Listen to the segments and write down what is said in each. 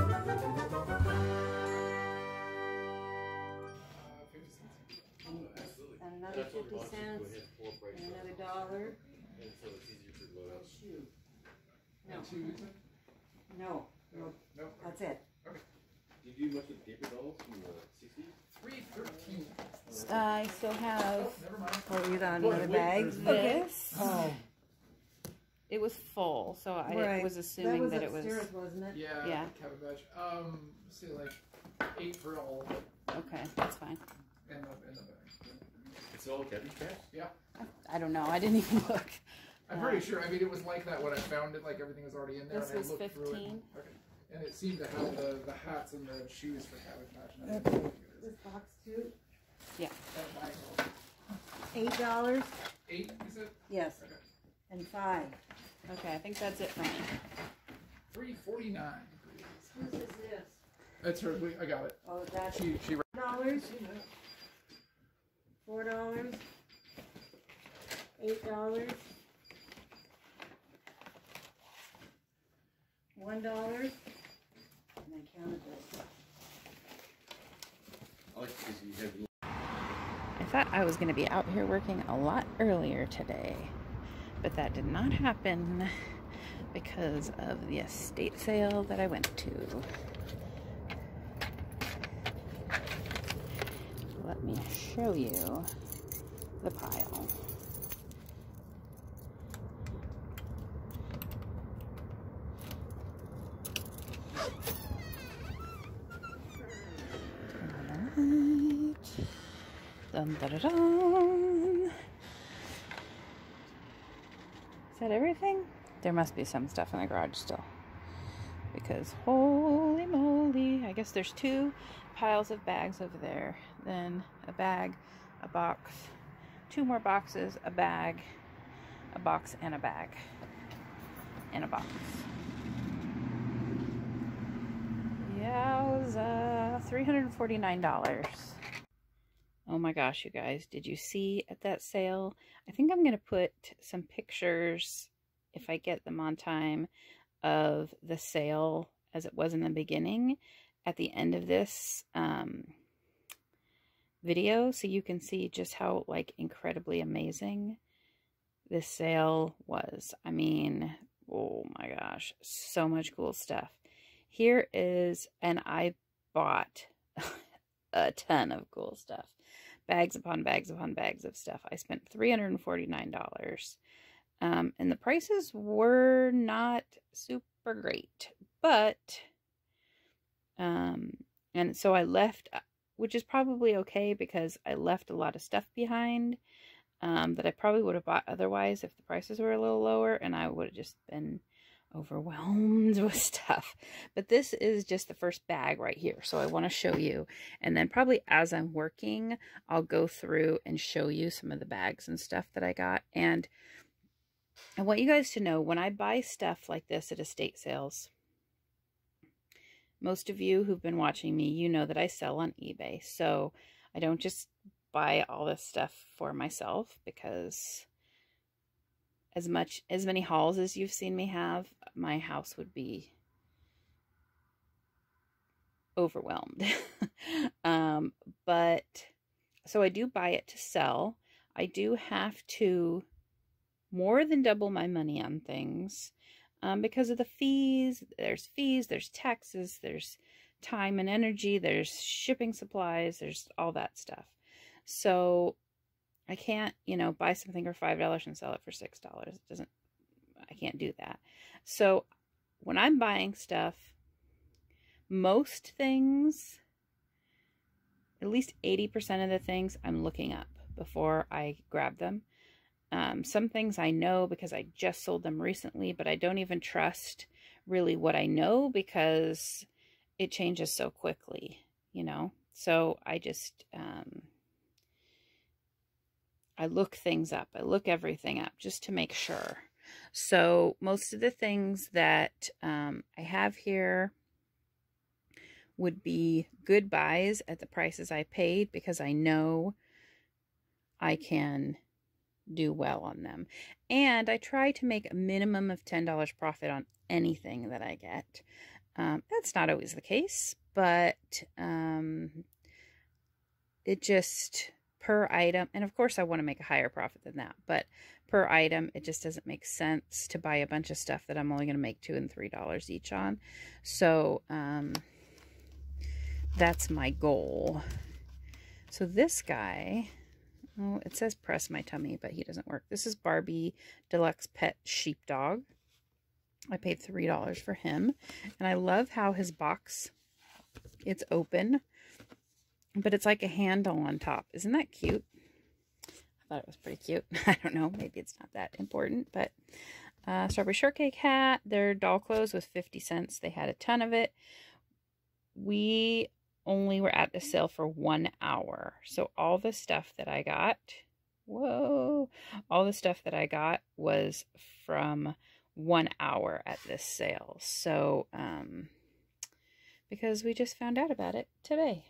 And another 50 cents, and another $1. And so it's easier to load up. Shoe. No. No. No. That's it. Okay. Did you do much with paper dolls from the 60s? $3.13. I still have. Oh, never mind. Oh, you got another bag. This. Oh. It was full, so I was assuming that it was. Upstairs, wasn't it? Yeah. Cabbage batch. Say like 8 for all. Okay, that's fine. In the bag. It's all cabbage patch? Yeah. I don't know. I didn't even look. I'm pretty sure. I mean, it was like that when I found it. Like everything was already in there. This and was I looked 15. through it. Okay. And it seemed to have the hats and the shoes for cabbage patch. Okay. This box too. Yeah. $8. 8, you said? Yes. Okay. And 5. Okay, I think that's it for me. $3.49. Whose is this? That's her. I got it. Oh, that's She. $4. $4. $8. $1. And I counted this. I like because you have. I thought I was going to be out here working a lot earlier today, but that did not happen because of the estate sale that I went to. Let me show you the pile. Dun, dun, dun, dun. Is that everything? There must be some stuff in the garage still. Because holy moly, I guess there's 2 piles of bags over there. Then a bag, a box, 2 more boxes, a bag, a box, and a bag. And a box. Yowza, $349. Oh my gosh, you guys, did you see at that sale? I think I'm going to put some pictures, if I get them on time, of the sale as it was in the beginning at the end of this video, so you can see just how like incredibly amazing this sale was. I mean, oh my gosh, so much cool stuff. Here is, and I bought a ton of cool stuff. Bags upon bags upon bags of stuff. I spent $349. And the prices were not super great. But, and so I left, which is probably okay because I left a lot of stuff behind that I probably would have bought otherwise if the prices were a little lower, and I would have just been overwhelmed with stuff. But this is just the first bag right here, so I want to show you, and then probably as I'm working I'll go through and show you some of the bags and stuff that I got. And I want you guys to know, when I buy stuff like this at estate sales, most of you who've been watching me, you know that I sell on eBay, so I don't just buy all this stuff for myself, because as many hauls as you've seen me have, my house would be overwhelmed. But so I do buy it to sell. I do have to more than double my money on things because of the fees. There's taxes, there's time and energy, there's shipping supplies, there's all that stuff. So I can't, you know, buy something for $5 and sell it for $6. I can't do that. So when I'm buying stuff, most things, at least 80% of the things, I'm looking up before I grab them. Some things I know because I just sold them recently, but I don't even trust really what I know because it changes so quickly, you know? So I just, I look things up. I look everything up just to make sure. So most of the things that I have here would be good buys at the prices I paid because I know I can do well on them. And I try to make a minimum of $10 profit on anything that I get. That's not always the case, but it just per item, and of course I want to make a higher profit than that, but per item it just doesn't make sense to buy a bunch of stuff that I'm only going to make $2 and $3 each on. So that's my goal. So this guy, oh, it says press my tummy, but he doesn't work. This is Barbie Deluxe Pet Sheepdog. I paid $3 for him, and I love how his box, it's open, but it's like a handle on top. Isn't that cute? I thought it was pretty cute. I don't know. Maybe it's not that important, but Strawberry Shortcake hat. Their doll clothes was 50 cents. They had a ton of it. We only were at the sale for 1 hour. So all the stuff that I got, whoa, all the stuff that I got was from 1 hour at this sale. So, because we just found out about it today.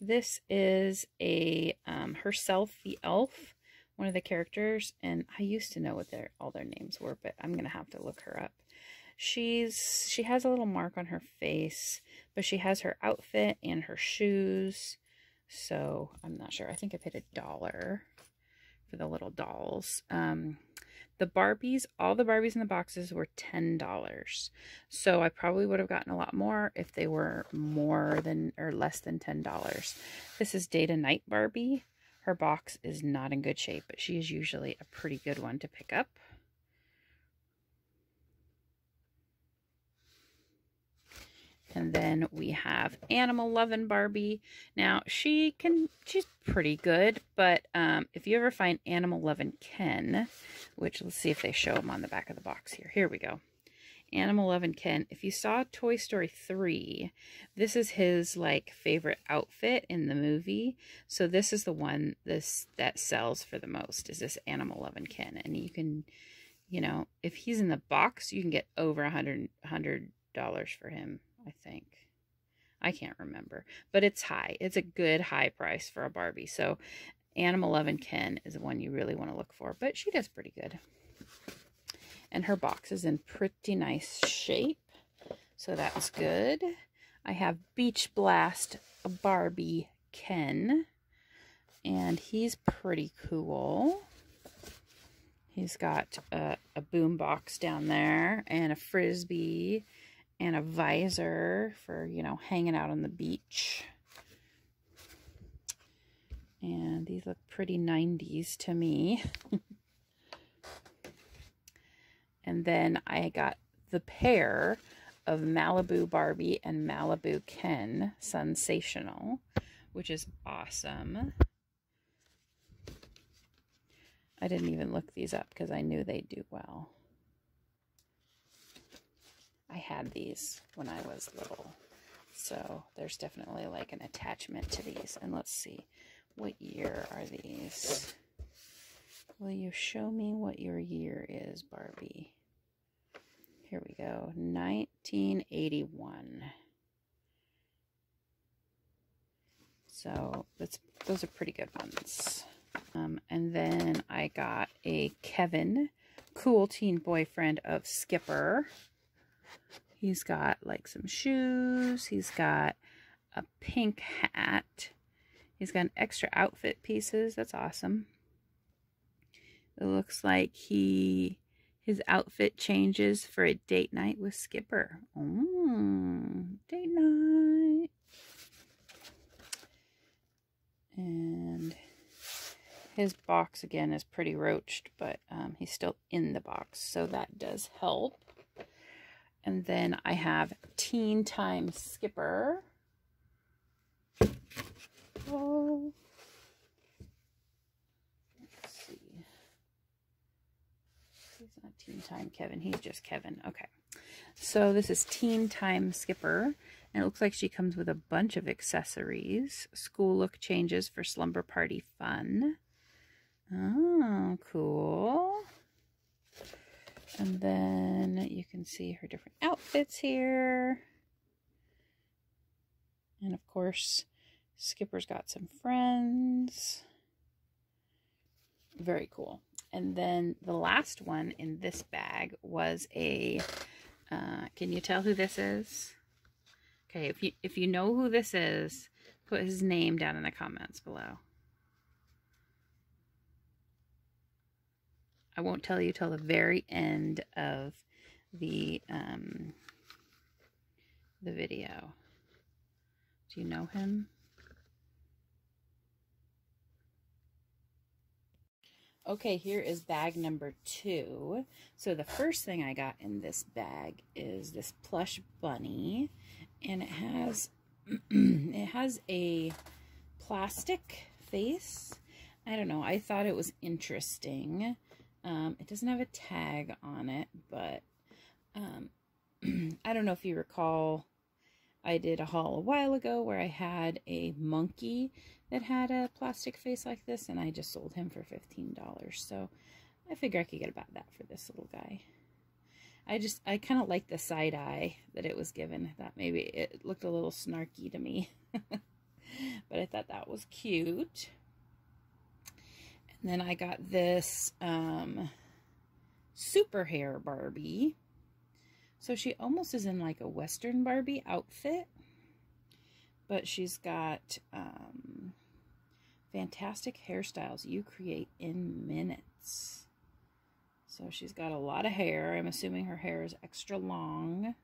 This is a Herself the Elf, one of the characters, and I used to know what all their names were, but I'm gonna have to look her up. She has a little mark on her face, but she has her outfit and her shoes. So I'm not sure. I think I paid $1 for the little dolls. The Barbies, all the Barbies in the boxes were $10. So I probably would have gotten a lot more if they were more than or less than $10. This is Day to Night Barbie. Her box is not in good shape, but she is usually a pretty good one to pick up. And then we have Animal Lovin' Barbie. Now, she's pretty good, but if you ever find Animal Lovin' Ken, which let's see if they show him on the back of the box here. Here we go. Animal Lovin' Ken. If you saw Toy Story 3, this is his like favorite outfit in the movie. So this is the one that sells for the most, is this Animal Lovin' Ken. And you can, you know, if he's in the box, you can get over $100 for him. I think. I can't remember. But it's high. It's a good high price for a Barbie. So Animal Lovin' Ken is the one you really want to look for. But she does pretty good. And her box is in pretty nice shape. So that's good. I have Beach Blast Barbie Ken. And he's pretty cool. He's got a boom box down there and a frisbee and a visor for, you know, hanging out on the beach. And these look pretty 90s to me. And then I got the pair of Malibu Barbie and Malibu Ken Sensational, which is awesome. I didn't even look these up because I knew they'd do well. I had these when I was little, so there's definitely like an attachment to these. And let's see, what year are these? Will you show me what your year is, Barbie? Here we go, 1981. So those are pretty good ones. And then I got a Kevin, cool teen boyfriend of Skipper. He's got like some shoes. He's got a pink hat. He's got an extra outfit pieces. That's awesome. It looks like his outfit changes for a date night with Skipper. Oh, date night. And his box again is pretty roached, but he's still in the box, so that does help. And then I have Teen Time Skipper. Oh. Let's see. He's not Teen Time Kevin. He's just Kevin. Okay. So this is Teen Time Skipper. And it looks like she comes with a bunch of accessories. School look changes for slumber party fun. Oh, cool. And then you can see her different outfits here. And of course, Skipper's got some friends. Very cool. And then the last one in this bag was a, can you tell who this is? Okay, if you know who this is, put his name down in the comments below. I won't tell you till the very end of the video. Do you know him? Okay, here is bag number 2. So the first thing I got in this bag is this plush bunny, and it has it has a plastic face. I don't know, I thought it was interesting. It doesn't have a tag on it, but I don't know if you recall, I did a haul a while ago where I had a monkey that had a plastic face like this, and I just sold him for $15. So I figure I could get about that for this little guy. I kind of like the side eye that it was given. I thought maybe it looked a little snarky to me. But I thought that was cute. And then I got this super hair Barbie. So she almost is in like a Western Barbie outfit. But she's got fantastic hairstyles you create in minutes. So she's got a lot of hair. I'm assuming her hair is extra long.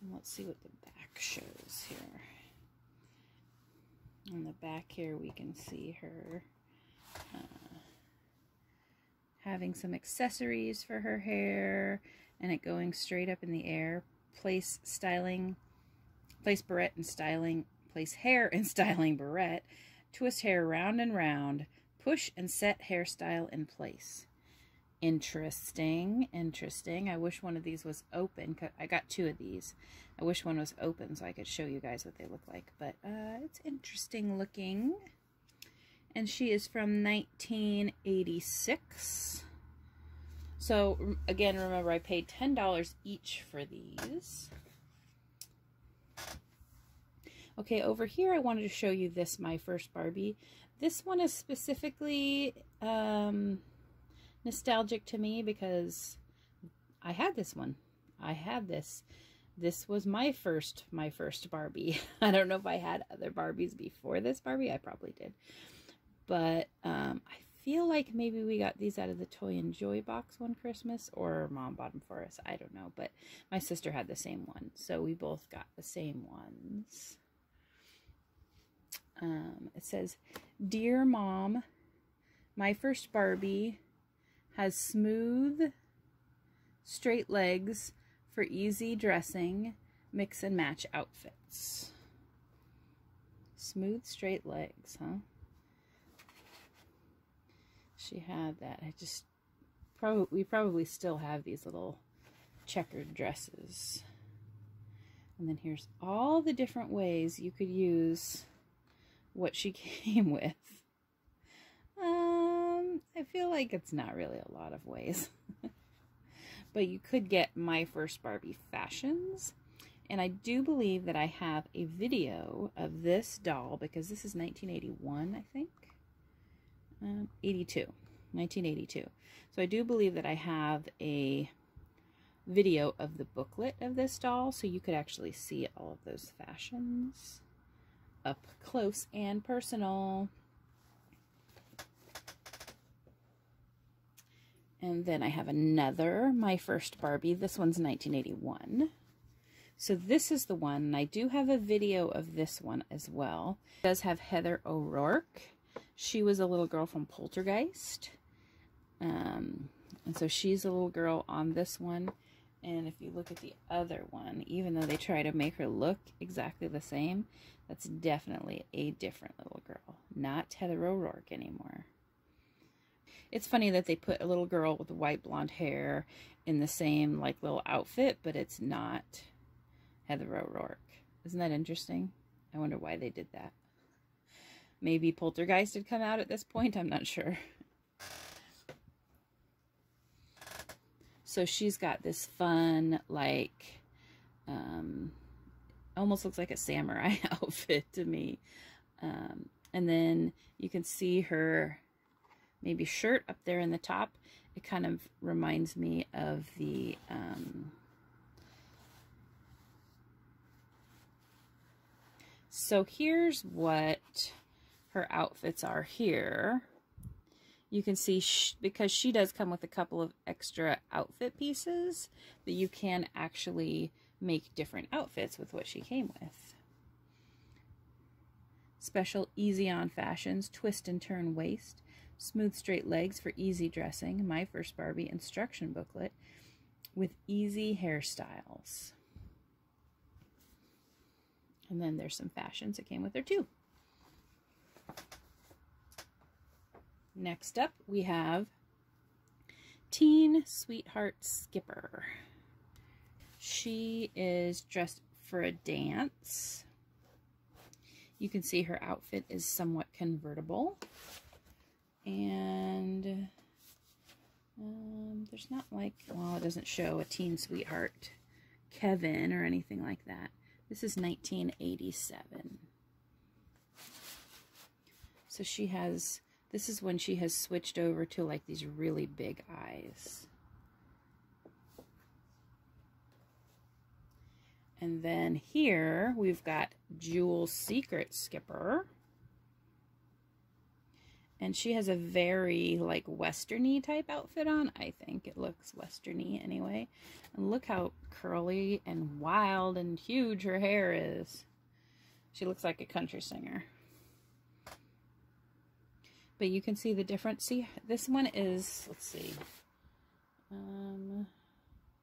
And let's see what the back shows here. On the back here we can see her having some accessories for her hair, and it going straight up in the air. Place barrette and styling, place hair and styling barrette, twist hair round and round, push and set hairstyle in place. Interesting, interesting. I wish one of these was open. I got 2 of these. I wish one was open so I could show you guys what they look like, but it's interesting looking. And she is from 1986. So again, remember I paid $10 each for these. Okay, over here I wanted to show you this, My First Barbie. This one is specifically nostalgic to me because I had this one. I had this. This was my first Barbie. I don't know if I had other Barbies before this Barbie. I probably did. But I feel like maybe we got these out of the Toy and Joy box one Christmas, or Mom bought them for us. I don't know. But my sister had the same one. So we both got the same ones. It says, "Dear Mom, my first Barbie has smooth, straight legs for easy dressing, mix and match outfits." Smooth, straight legs, huh? She had that. We probably still have these little checkered dresses. And then here's all the different ways you could use what she came with. I feel like it's not really a lot of ways. But you could get My First Barbie fashions. And I do believe that I have a video of this doll, because this is 1981, I think. 1982. So I do believe that I have a video of the booklet of this doll, so you could actually see all of those fashions up close and personal. And then I have another My First Barbie. This one's 1981. So this is the one, and I do have a video of this one as well. It does have Heather O'Rourke. She was a little girl from Poltergeist. And so she's a little girl on this one. And if you look at the other one, even though they try to make her look exactly the same, that's definitely a different little girl. Not Heather O'Rourke anymore. It's funny that they put a little girl with white blonde hair in the same like little outfit, but it's not Heather O'Rourke. Isn't that interesting? I wonder why they did that. Maybe Poltergeist had come out at this point, I'm not sure. So she's got this fun, like, almost looks like a samurai outfit to me. And then you can see her maybe shirt up there in the top. It kind of reminds me of the so here's what her outfits are here. You can see because she does come with a couple of extra outfit pieces, that you can actually make different outfits with what she came with. Special easy on fashions, twist and turn waist, smooth straight legs for easy dressing, My First Barbie instruction booklet with easy hairstyles. And then there's some fashions that came with her too. Next up, we have Teen Sweetheart Skipper. She is dressed for a dance. You can see her outfit is somewhat convertible. And there's not like, well, it doesn't show a Teen Sweetheart Kevin or anything like that. This is 1987. So she has... This is when she has switched over to like these really big eyes. And then here we've got Jewel Secret Skipper. And she has a very like westerny type outfit on. I think it looks westerny anyway. And look how curly and wild and huge her hair is. She looks like a country singer. But you can see the difference. See, this one is, let's see.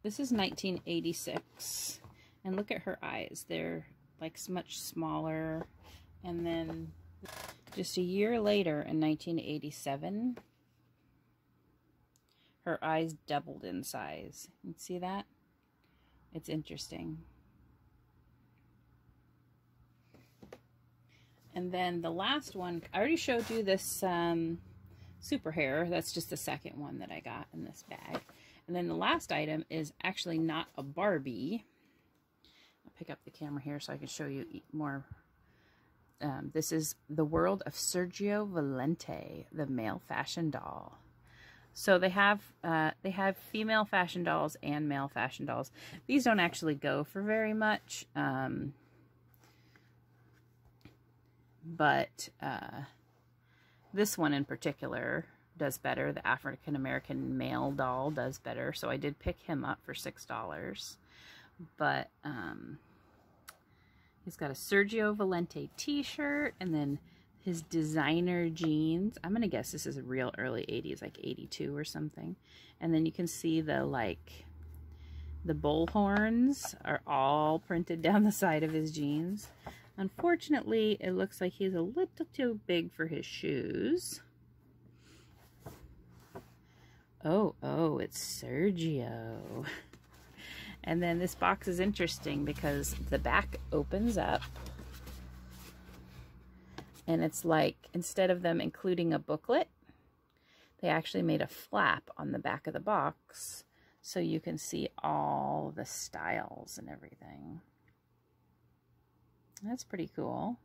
This is 1986. And look at her eyes. They're like much smaller. And then just a year later in 1987, her eyes doubled in size. You see that? It's interesting. And then the last one, I already showed you this super hair. That's just the second one that I got in this bag. And then the last item is actually not a Barbie. I'll pick up the camera here so I can show you more. This is the world of Sergio Valente, the male fashion doll. So they have female fashion dolls and male fashion dolls. These don't actually go for very much. But this one in particular does better. The African American male doll does better. So I did pick him up for $6. But he's got a Sergio Valente t-shirt and then his designer jeans. I'm going to guess this is a real early 80s, like 82 or something. And then you can see the the bull horns are all printed down the side of his jeans. Unfortunately, it looks like he's a little too big for his shoes. Oh, it's Sergio. And then this box is interesting because the back opens up. And it's like, instead of them including a booklet, they actually made a flap on the back of the box so you can see all the styles and everything. That's pretty cool.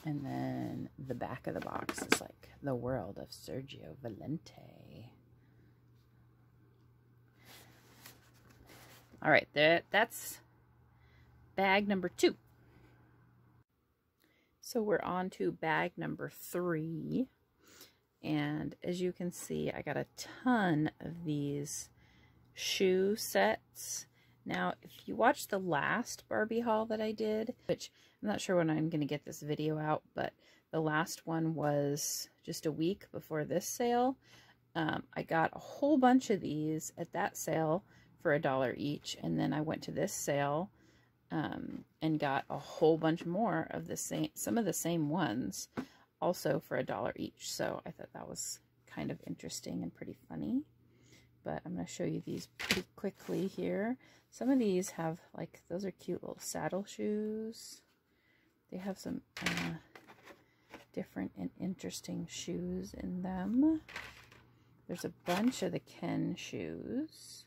And then the back of the box is like the world of Sergio Valente. All right, that's bag number 2. So we're on to bag number 3. And as you can see, I got a ton of these shoe sets. Now, if you watched the last Barbie haul that I did, which I'm not sure when I'm going to get this video out, but the last one was just a week before this sale. I got a whole bunch of these at that sale for $1 each, and then I went to this sale and got a whole bunch more of some of the same ones, also for $1 each. So I thought that was kind of interesting and pretty funny. But I'm going to show you these pretty quickly here. Some of these have, like, those are cute little saddle shoes. They have some different and interesting shoes in them. There's a bunch of the Ken shoes.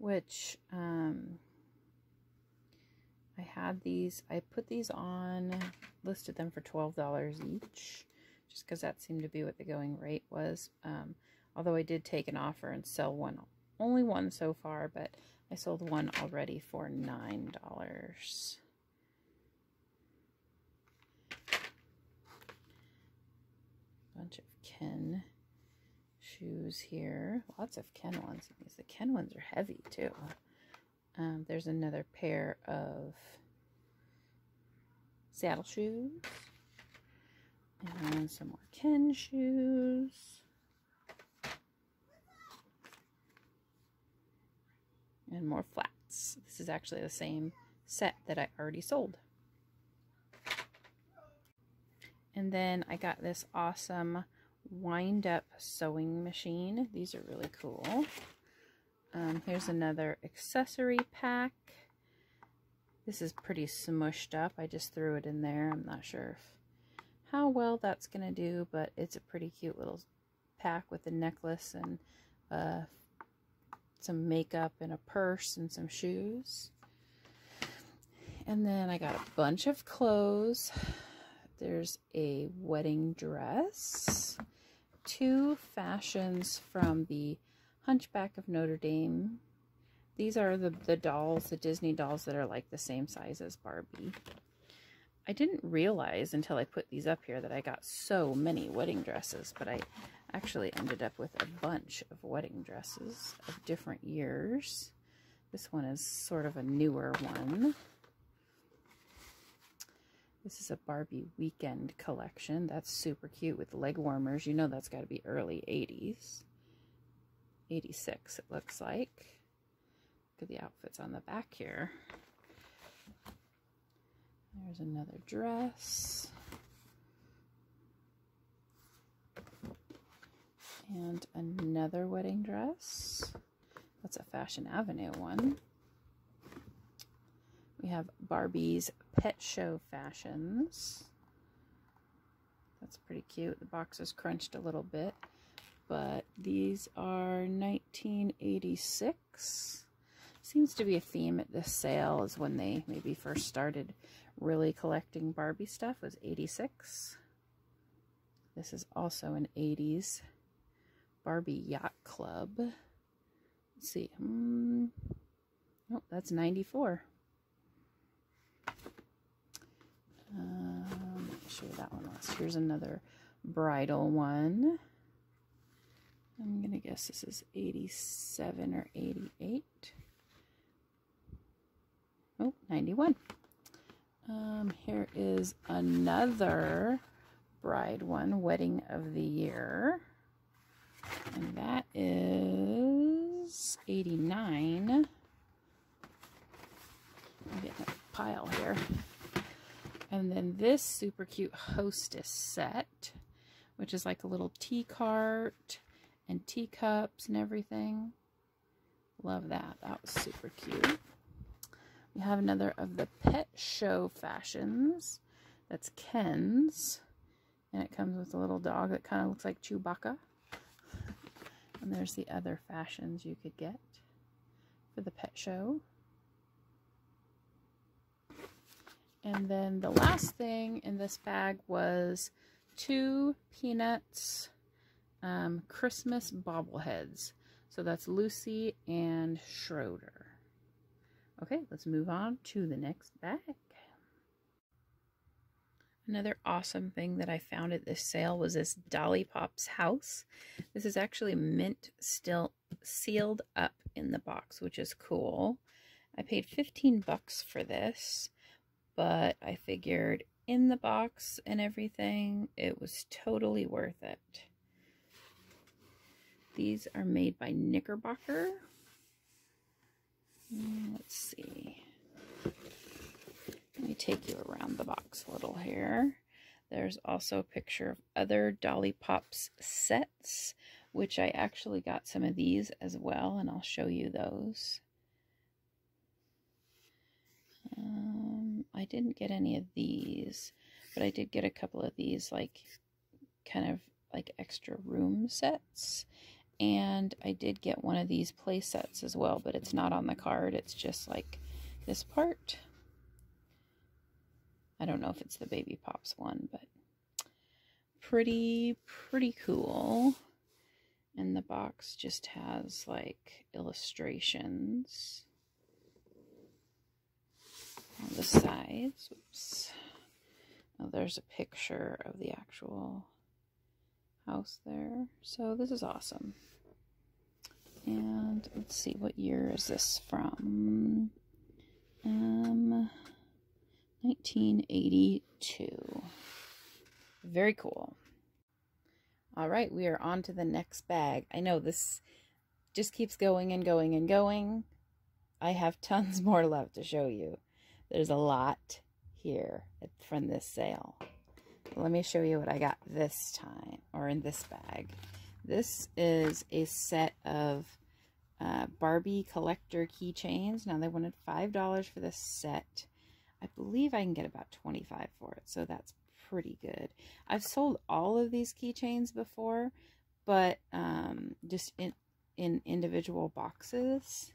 which I had these. I put these on, listed them for $12 each, just because that seemed to be what the going rate was. Although I did take an offer and sell one, only one so far, but I sold one already for $9. Bunch of Ken shoes here. Lots of Ken ones. The Ken ones are heavy too. There's another pair of saddle shoes. And some more Ken shoes. And more flats. This is actually the same set that I already sold. And then I got this awesome wind-up sewing machine. These are really cool. Here's another accessory pack. This is pretty smushed up. I just threw it in there. I'm not sure how well that's going to do, but it's a pretty cute little pack with a necklace and some makeup and a purse and some shoes. And then I got a bunch of clothes. There's a wedding dress, 2 fashions from the Hunchback of Notre Dame. These are the dolls, the Disney dolls that are like the same size as Barbie. I didn't realize until I put these up here that I got so many wedding dresses, but I actually ended up with a bunch of wedding dresses of different years. This one is sort of a newer one. This is a Barbie weekend collection. That's super cute with leg warmers. You know that's got to be early 80s. 86 it looks like. Look at the outfits on the back here. There's another dress. And another wedding dress. That's a Fashion Avenue one. We have Barbie's Pet Show Fashions. That's pretty cute. The box is crunched a little bit, but these are 1986. Seems to be a theme at this sale is when they maybe first started really collecting Barbie stuff was 86. This is also an 80s Barbie Yacht Club. Let's see. Oh, that's 94. Let me show you that one last. Here's another bridal one. I'm going to guess this is 87 or 88. Oh, 91. Here is another bride one, Wedding of the Year. And that is 89. I'm getting a pile here. And then this super cute hostess set, which is like a little tea cart and teacups and everything. Love that. That was super cute. We have another of the Pet Show Fashions. That's Ken's. And it comes with a little dog that kind of looks like Chewbacca. And there's the other fashions you could get for the pet show. And then the last thing in this bag was 2 Peanuts Christmas bobbleheads. So that's Lucy and Schroeder. Okay, let's move on to the next bag. Another awesome thing that I found at this sale was this Dolly Pop's house. This is actually mint still sealed up in the box, which is cool. I paid 15 bucks for this, but I figured in the box and everything, it was totally worth it. These are made by Knickerbocker. Let's see. Let me take you around the box a little here. There's also a picture of other Dolly Pops sets, which I actually got some of these as well, and I'll show you those. I didn't get any of these, but I did get a couple of these, like, kind of like extra room sets. And I did get one of these play sets as well, but it's not on the card. It's just like this part. I don't know if it's the Baby Pops one, but pretty cool. And the box just has like illustrations on the sides. Oops. Oh, there's a picture of the actual house there. So this is awesome. And let's see, what year is this from? 1982. Very cool. All right, we are on to the next bag. I know this just keeps going and going and going. I have tons more left to show you. There's a lot here from this sale. Let me show you what I got this time, or in this bag. This is a set of Barbie collector keychains. Now they wanted $5 for this set. I believe I can get about $25 for it, so that's pretty good. I've sold all of these keychains before, but just in individual boxes.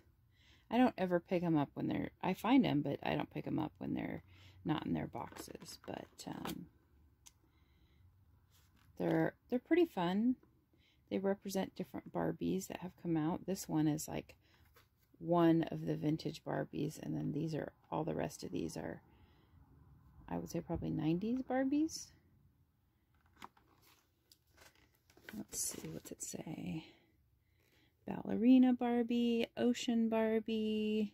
I don't ever pick them up when they're, I find them, but I don't pick them up when they're not in their boxes. But they're pretty fun. They represent different Barbies that have come out. This one is like one of the vintage Barbies, and then these are, all the rest of these are, I would say, probably 90s Barbies. Let's see, what's it say? Ballerina Barbie, Ocean Barbie,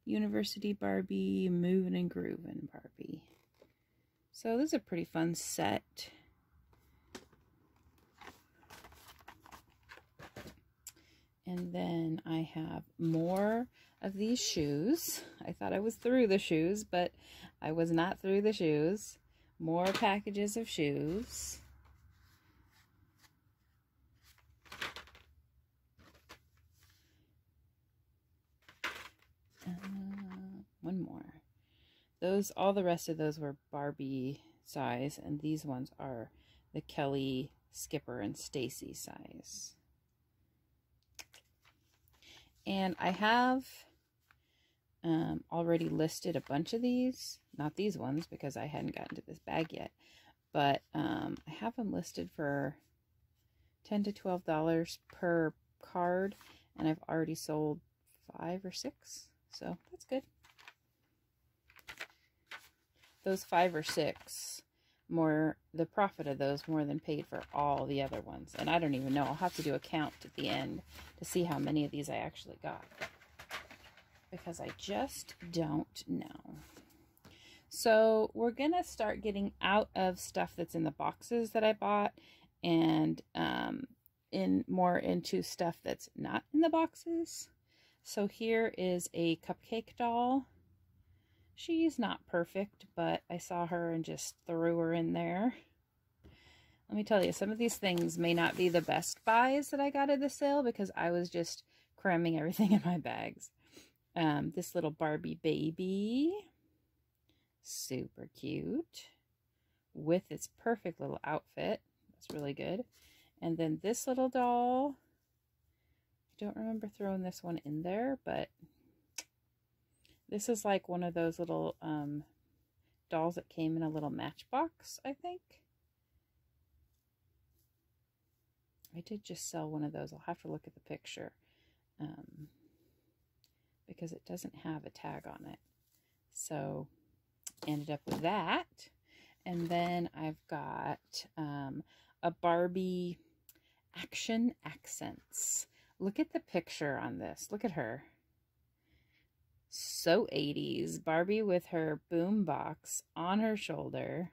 University Barbie, Movin' and Groovin' Barbie. So this is a pretty fun set. And then I have more of these shoes. I thought I was through the shoes, but I was not through the shoes. More packages of shoes. One more. Those, all the rest of those were Barbie size, and these ones are the Kelly, Skipper, and Stacy size. And I have already listed a bunch of these. Not these ones, because I hadn't gotten to this bag yet. But I have them listed for $10 to $12 per card. And I've already sold 5 or 6. So that's good. Those 5 or 6, more, the profit of those more than paid for all the other ones. And I don't even know. I'll have to do a count at the end to see how many of these I actually got, because I just don't know. So we're gonna start getting out of stuff that's in the boxes that I bought, and more into stuff that's not in the boxes. So here is a cupcake doll. She's not perfect, but I saw her and just threw her in there. Let me tell you, some of these things may not be the best buys that I got at the sale, because I was just cramming everything in my bags. This little Barbie baby, super cute, with its perfect little outfit. That's really good. And then this little doll, I don't remember throwing this one in there, but this is like one of those little dolls that came in a little matchbox, I think. I did just sell one of those. I'll have to look at the picture because it doesn't have a tag on it. So ended up with that. And then I've got a Barbie Action Accents. Look at the picture on this. Look at her. So 80s. Barbie with her boom box on her shoulder.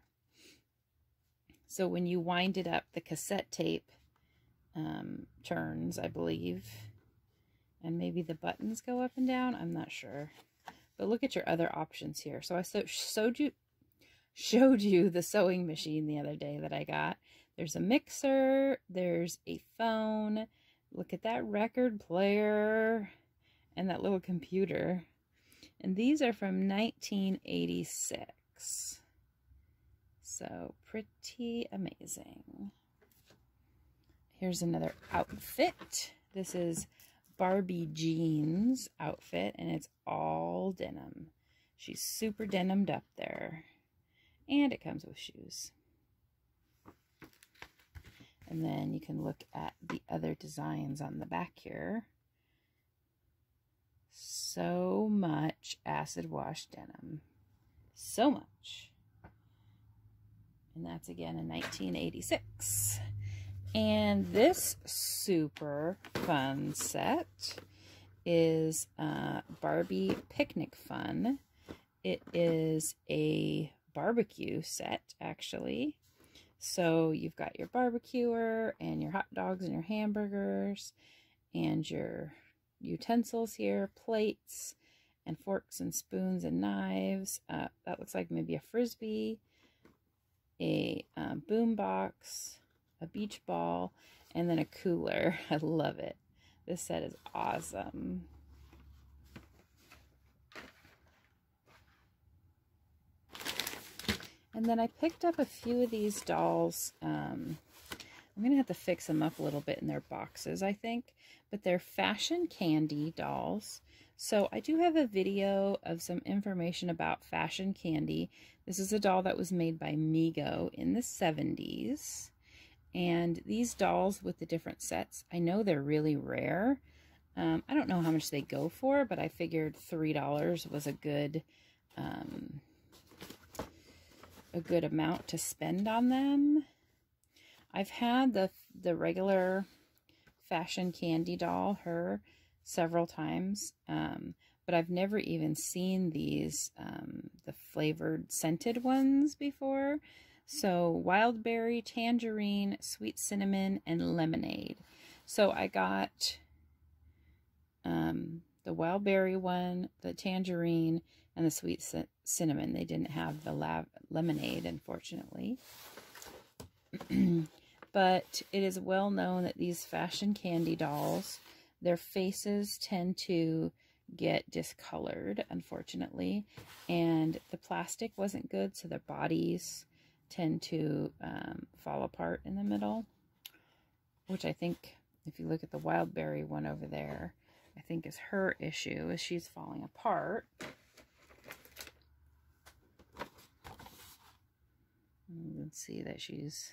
So when you wind it up, the cassette tape turns, I believe. And maybe the buttons go up and down. I'm not sure. But look at your other options here. So I showed you the sewing machine the other day that I got. There's a mixer. There's a phone. Look at that record player. And that little computer. And these are from 1986. So pretty amazing. Here's another outfit. This is Barbie Jean's outfit, and it's all denim. She's super denimed up there. And it comes with shoes. And then you can look at the other designs on the back here. So much acid wash denim. So much. And that's again in 1986. And this super fun set is Barbie Picnic Fun. It is a barbecue set, actually. So you've got your barbecuer and your hot dogs and your hamburgers and your utensils here, plates and forks and spoons and knives. That looks like maybe a Frisbee, a boom box, a beach ball, and then a cooler. I love it. This set is awesome. And then I picked up a few of these dolls. I'm going to have to fix them up a little bit in their boxes, I think. But they're Fashion Candy dolls. So I do have a video of some information about Fashion Candy. This is a doll that was made by Mego in the 70s. And these dolls with the different sets, I know they're really rare. I don't know how much they go for, but I figured $3 was a good amount to spend on them. I've had the regular Fashion Candy doll, her, several times, but I've never even seen these, the flavored scented ones before. So wild berry, tangerine, sweet cinnamon, and lemonade. So I got the wild berry one, the tangerine, and the sweet cinnamon. They didn't have the lemonade, unfortunately. But it is well known that these Fashion Candy dolls, their faces tend to get discolored, unfortunately. And the plastic wasn't good, so their bodies tend to fall apart in the middle. Which I think, if you look at the wild berry one over there, I think is her issue, is she's falling apart. You can see that she's...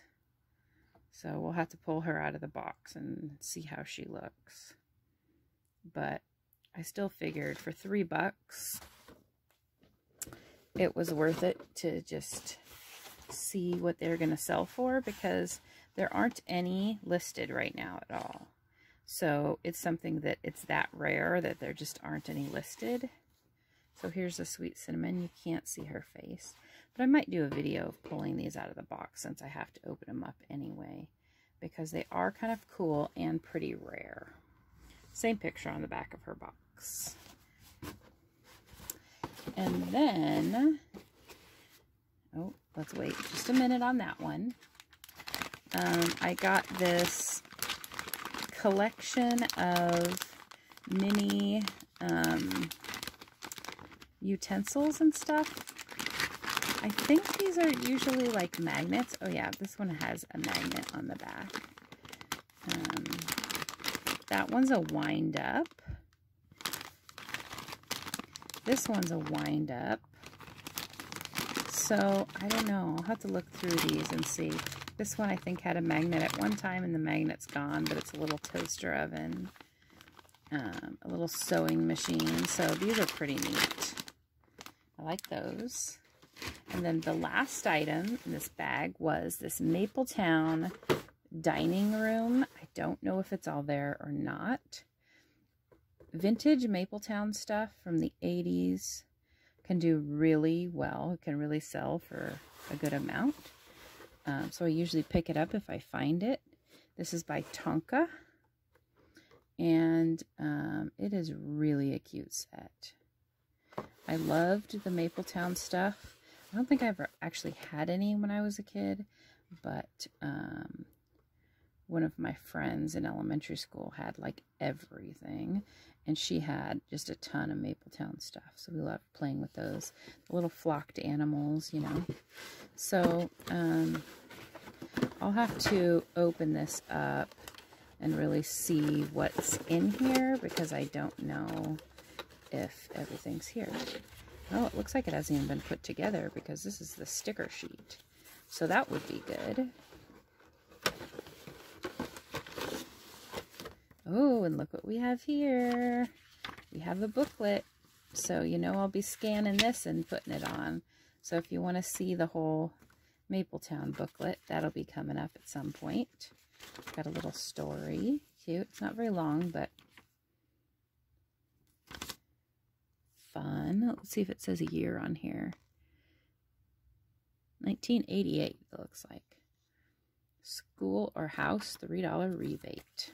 So we'll have to pull her out of the box and see how she looks. But I still figured for $3, it was worth it to just see what they're going to sell for, because there aren't any listed right now at all. So it's something that it's that rare that there just aren't any listed. So here's the sweet cinnamon. You can't see her face. But I might do a video of pulling these out of the box since I have to open them up anyway, because they are kind of cool and pretty rare. Same picture on the back of her box. And then, oh, let's wait just a minute on that one. I got this collection of mini utensils and stuff. I think these are usually like magnets. Oh yeah, this one has a magnet on the back. That one's a wind up. This one's a wind up. So I don't know. I'll have to look through these and see. This one I think had a magnet at one time and the magnet's gone, but it's a little toaster oven. A little sewing machine. So these are pretty neat. I like those. And then the last item in this bag was this Mapletown dining room. I don't know if it's all there or not. Vintage Mapletown stuff from the 80s can do really well. It can really sell for a good amount. So I usually pick it up if I find it. This is by Tonka. And it is really a cute set. I loved the Mapletown stuff. I don't think I ever actually had any when I was a kid, but one of my friends in elementary school had like everything, and she had just a ton of Mapletown stuff, so we loved playing with those. The little flocked animals, you know. So I'll have to open this up and really see what's in here, because I don't know if everything's here. Oh, it looks like it hasn't even been put together, because this is the sticker sheet. So that would be good. Oh, and look what we have here. We have a booklet. So, you know, I'll be scanning this and putting it on. So if you want to see the whole Mapletown booklet, that'll be coming up at some point. Got a little story. Cute. It's not very long, but fun. Let's see if it says a year on here. 1988, it looks like. School or house, $3 rebate.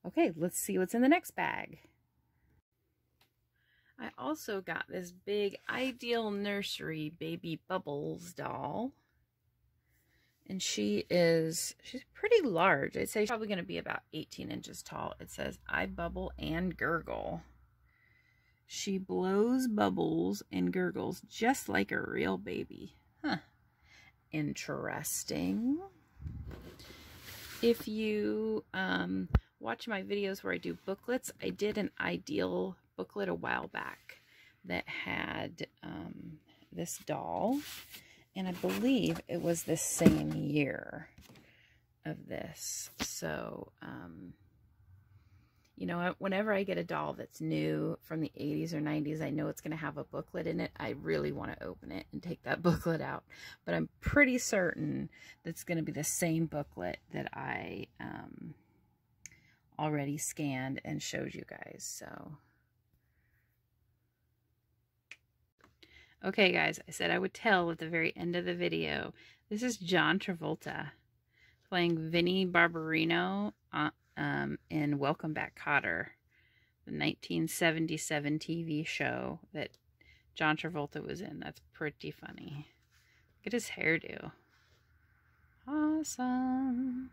Okay, let's see what's in the next bag. I also got this big Ideal Nursery Baby Bubbles doll. And she's pretty large. I'd say she's probably going to be about 18 inches tall. It says, I bubble and gurgle. She blows bubbles and gurgles just like a real baby. Huh. Interesting. If you watch my videos where I do booklets, I did an Ideal booklet a while back that had this doll, and I believe it was the same year of this. So you know, whenever I get a doll that's new from the 80s or 90s, I know it's going to have a booklet in it. I really want to open it and take that booklet out, but I'm pretty certain that's going to be the same booklet that I already scanned and showed you guys. So okay, guys, I said I would tell at the very end of the video. This is John Travolta playing Vinnie Barbarino in Welcome Back, Kotter, the 1977 TV show that John Travolta was in. That's pretty funny. Look at his hairdo. Awesome.